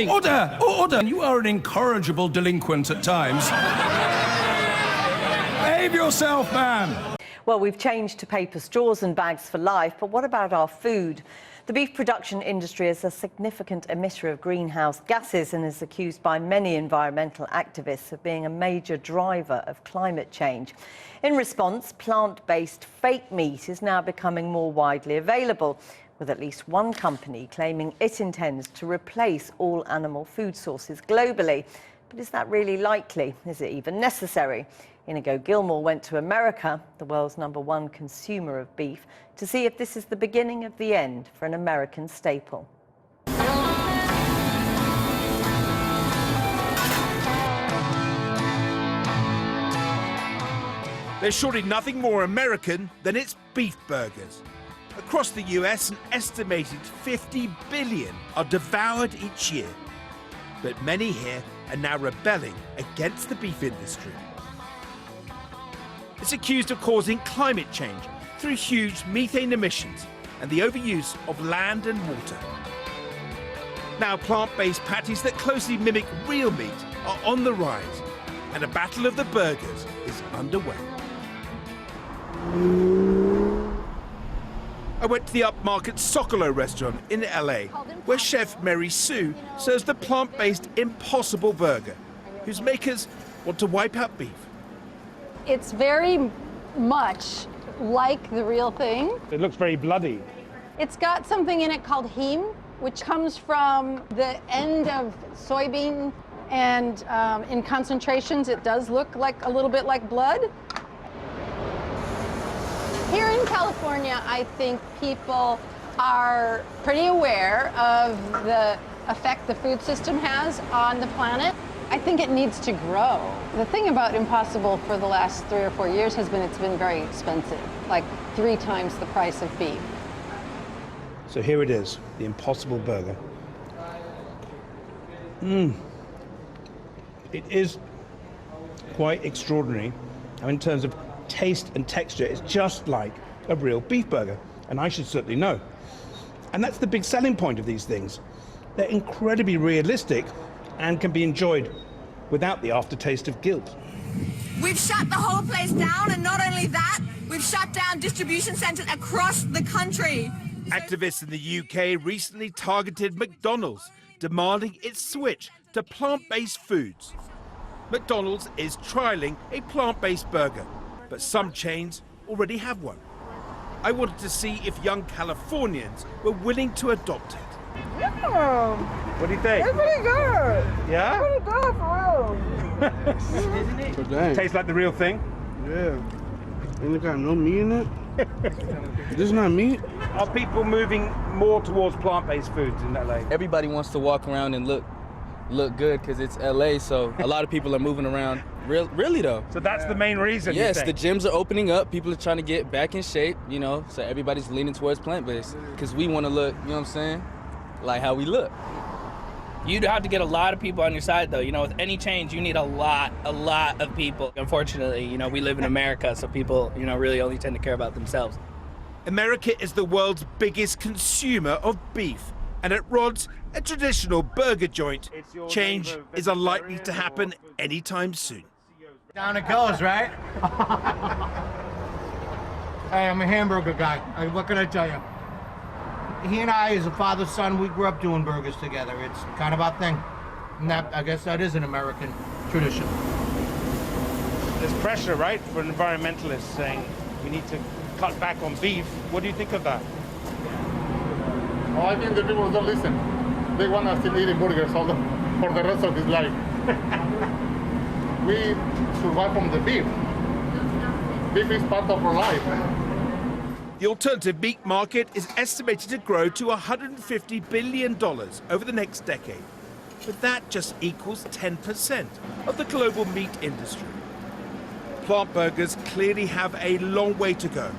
Order! Order! You are an incorrigible delinquent at times. Behave yourself, man! Well, we've changed to paper straws and bags for life, but what about our food? The beef production industry is a significant emitter of greenhouse gases and is accused by many environmental activists of being a major driver of climate change. In response, plant-based fake meat is now becoming more widely available, with at least one company claiming it intends to replace all animal food sources globally. But is that really likely? Is it even necessary? Inigo Gilmore went to America, the world's #1 consumer of beef, to see if this is the beginning of the end for an American staple. There's surely nothing more American than its beef burgers. Across the US, an estimated 50 billion are devoured each year. But many here are now rebelling against the beef industry. It's accused of causing climate change through huge methane emissions and the overuse of land and water. Now, plant-based patties that closely mimic real meat are on the rise, and a battle of the burgers is underway. I went to the upmarket Socolo restaurant in LA, where chef Mary Sue serves the plant-based Impossible Burger, whose makers want to wipe out beef. It's very much like the real thing. It looks very bloody. It's got something in it called heme, which comes from the end of soybean, and in concentrations it does look like a little bit like blood. Here in California, I think people are pretty aware of the effect the food system has on the planet. I think it needs to grow. The thing about Impossible for the last 3 or 4 years has been it's been very expensive, like 3 times the price of beef. So here it is, the Impossible Burger. It is quite extraordinary. In terms of taste and texture, it's just like a real beef burger, and I should certainly know. And that's the big selling point of these things. They're incredibly realistic and can be enjoyed without the aftertaste of guilt. We've shut the whole place down, and not only that, we've shut down distribution centres across the country. Activists in the UK recently targeted McDonald's, demanding its switch to plant-based foods. McDonald's is trialling a plant-based burger, but some chains already have one. I wanted to see if young Californians were willing to adopt it. Yeah, What do you think? it's pretty good. Yeah? Pretty good for real. So dang. Tastes like the real thing? Yeah. Ain't it got no meat in it? This is not meat? Are people moving more towards plant-based foods in LA? Everybody wants to walk around and look good because it's LA, so a lot of people are moving around. Really though. So that's the main reason. Yes, you the think? gyms are opening up. People are trying to get back in shape, you know, so everybody's leaning towards plant-based because we want to look, you know what I'm saying, like how we look. You'd have to get a lot of people on your side, though. You know, with any change, you need a lot of people. Unfortunately, you know, we live in America, so people, you know, really only tend to care about themselves. America is the world's biggest consumer of beef, and at Rod's, a traditional burger joint, change is unlikely to happen anytime soon. Down it goes, right? Hey, I'm a hamburger guy. What can I tell you? He and I, as a father-son, we grew up doing burgers together. It's kind of our thing. And that, I guess that is an American tradition. There's pressure, right, for environmentalists saying we need to cut back on beef. What do you think of that? Oh, I think the people don't listen. They want us to eat burgers for the rest of his life. We survive from the beef. Beef is part of our life. The alternative meat market is estimated to grow to $150 billion over the next decade. But that just equals 10% of the global meat industry. Plant burgers clearly have a long way to go.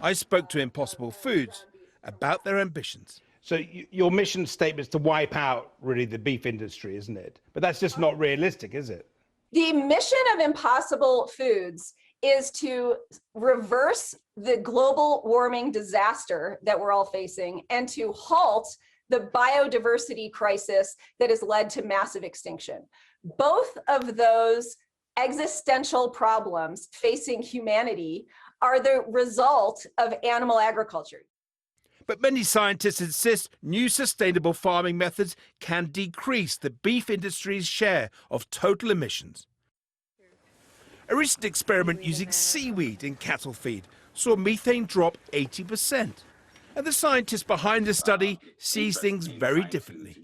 I spoke to Impossible Foods about their ambitions. So your mission statement is to wipe out, really, the beef industry, isn't it? But that's just not realistic, is it? The mission of Impossible Foods is to reverse the global warming disaster that we're all facing and to halt the biodiversity crisis that has led to massive extinction. Both of those existential problems facing humanity are the result of animal agriculture. But many scientists insist new sustainable farming methods can decrease the beef industry's share of total emissions. A recent experiment using seaweed in cattle feed saw methane drop 80%. And the scientist behind the study sees things very differently.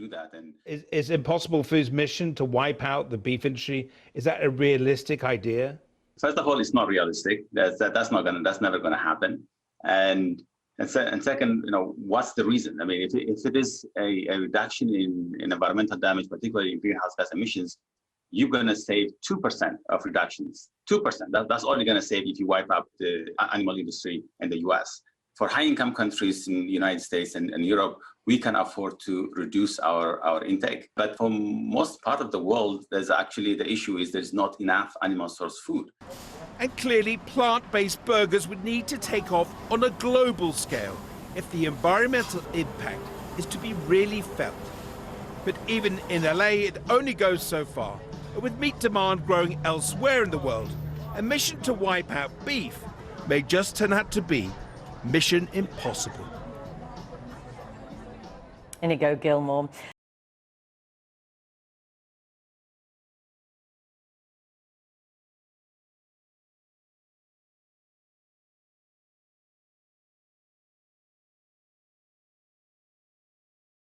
Is Impossible Foods' mission to wipe out the beef industry, is that a realistic idea? First of all, it's not realistic. That's never gonna happen. And second, what's the reason? I mean, if it is a reduction in environmental damage, particularly in greenhouse gas emissions, you're gonna save 2% of reductions. 2%. That's all you're gonna save if you wipe out the animal industry in the US. For high-income countries in the United States and Europe, we can afford to reduce our intake. But for most part of the world, there's actually the issue is there's not enough animal source food. And clearly, plant-based burgers would need to take off on a global scale if the environmental impact is to be really felt. But even in LA, it only goes so far. And with meat demand growing elsewhere in the world, a mission to wipe out beef may just turn out to be mission impossible. Inigo Gilmore.